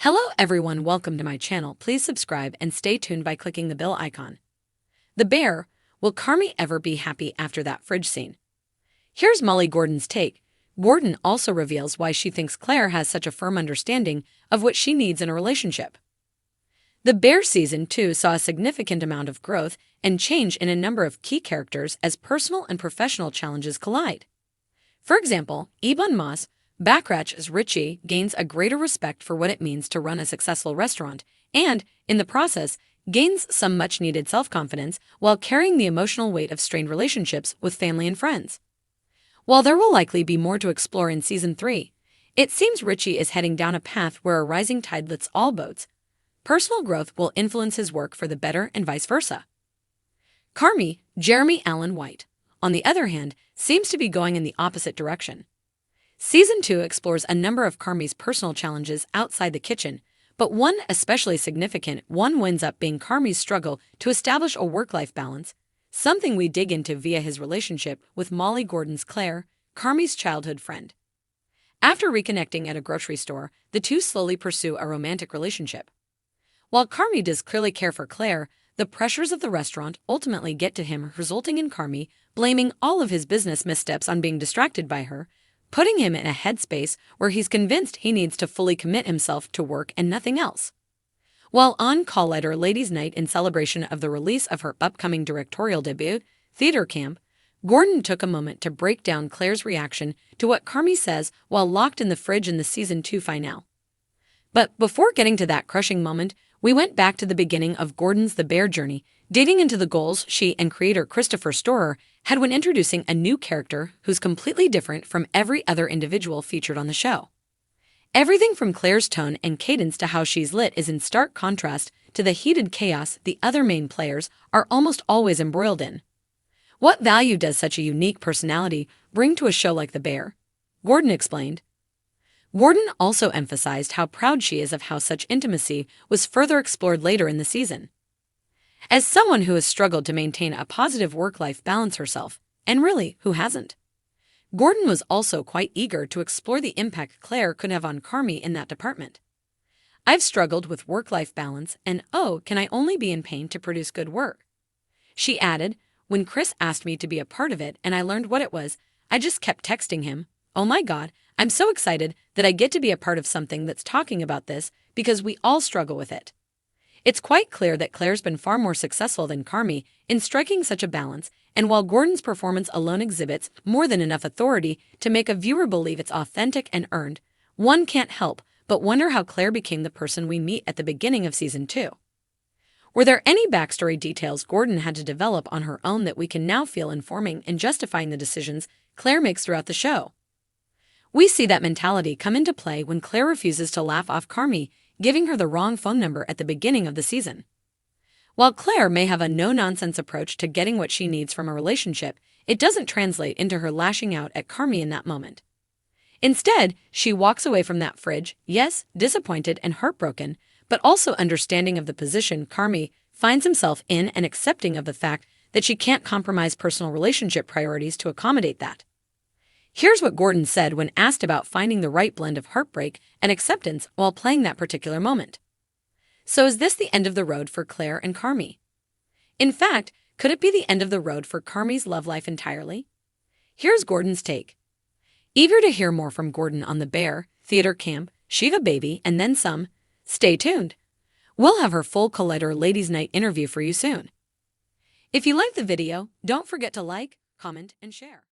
Hello everyone, welcome to my channel. Please subscribe and stay tuned by clicking the bell icon. The bear, will Carmy ever be happy after that fridge scene? Here's Molly Gordon's take. Gordon also reveals why she thinks Claire has such a firm understanding of what she needs in a relationship. The Bear Season 2 saw a significant amount of growth and change in a number of key characters as personal and professional challenges collide. For example, Ebon Moss, Backrash as Richie, gains a greater respect for what it means to run a successful restaurant and, in the process, gains some much-needed self-confidence while carrying the emotional weight of strained relationships with family and friends. While there will likely be more to explore in Season 3, it seems Richie is heading down a path where a rising tide lifts all boats. Personal growth will influence his work for the better and vice versa. Carmy, Jeremy Allen White, on the other hand, seems to be going in the opposite direction. Season 2 explores a number of Carmy's personal challenges outside the kitchen, but one especially significant one winds up being Carmy's struggle to establish a work-life balance, something we dig into via his relationship with Molly Gordon's Claire, Carmy's childhood friend. After reconnecting at a grocery store, the two slowly pursue a romantic relationship. While Carmy does clearly care for Claire, the pressures of the restaurant ultimately get to him, resulting in Carmy blaming all of his business missteps on being distracted by her, putting him in a headspace where he's convinced he needs to fully commit himself to work and nothing else. While on call at her ladies' night in celebration of the release of her upcoming directorial debut, Theater Camp, Gordon took a moment to break down Claire's reaction to what Carmy says while locked in the fridge in the Season 2 finale. But before getting to that crushing moment, we went back to the beginning of Gordon's The Bear journey, dating into the goals she and creator Christopher Storer had when introducing a new character who's completely different from every other individual featured on the show. Everything from Claire's tone and cadence to how she's lit is in stark contrast to the heated chaos the other main players are almost always embroiled in. What value does such a unique personality bring to a show like The Bear? Gordon explained. Gordon also emphasized how proud she is of how such intimacy was further explored later in the season. As someone who has struggled to maintain a positive work-life balance herself, and really, who hasn't? Gordon was also quite eager to explore the impact Claire could have on Carmy in that department. I've struggled with work-life balance, and oh, can I only be in pain to produce good work? She added, when Chris asked me to be a part of it and I learned what it was, I just kept texting him, oh my God, I'm so excited that I get to be a part of something that's talking about this because we all struggle with it. It's quite clear that Claire's been far more successful than Carmy in striking such a balance, and while Gordon's performance alone exhibits more than enough authority to make a viewer believe it's authentic and earned, one can't help but wonder how Claire became the person we meet at the beginning of Season 2. Were there any backstory details Gordon had to develop on her own that we can now feel informing and justifying the decisions Claire makes throughout the show? We see that mentality come into play when Claire refuses to laugh off Carmy, giving her the wrong phone number at the beginning of the season. While Claire may have a no-nonsense approach to getting what she needs from a relationship, it doesn't translate into her lashing out at Carmy in that moment. Instead, she walks away from that fridge, yes, disappointed and heartbroken, but also understanding of the position Carmy finds himself in and accepting of the fact that she can't compromise personal relationship priorities to accommodate that. Here's what Gordon said when asked about finding the right blend of heartbreak and acceptance while playing that particular moment. So is this the end of the road for Claire and Carmy? In fact, could it be the end of the road for Carmy's love life entirely? Here's Gordon's take. Eager to hear more from Gordon on The Bear, Theater Camp, Shiva Baby, and then some? Stay tuned. We'll have her full Collider Ladies' Night interview for you soon. If you liked the video, don't forget to like, comment, and share.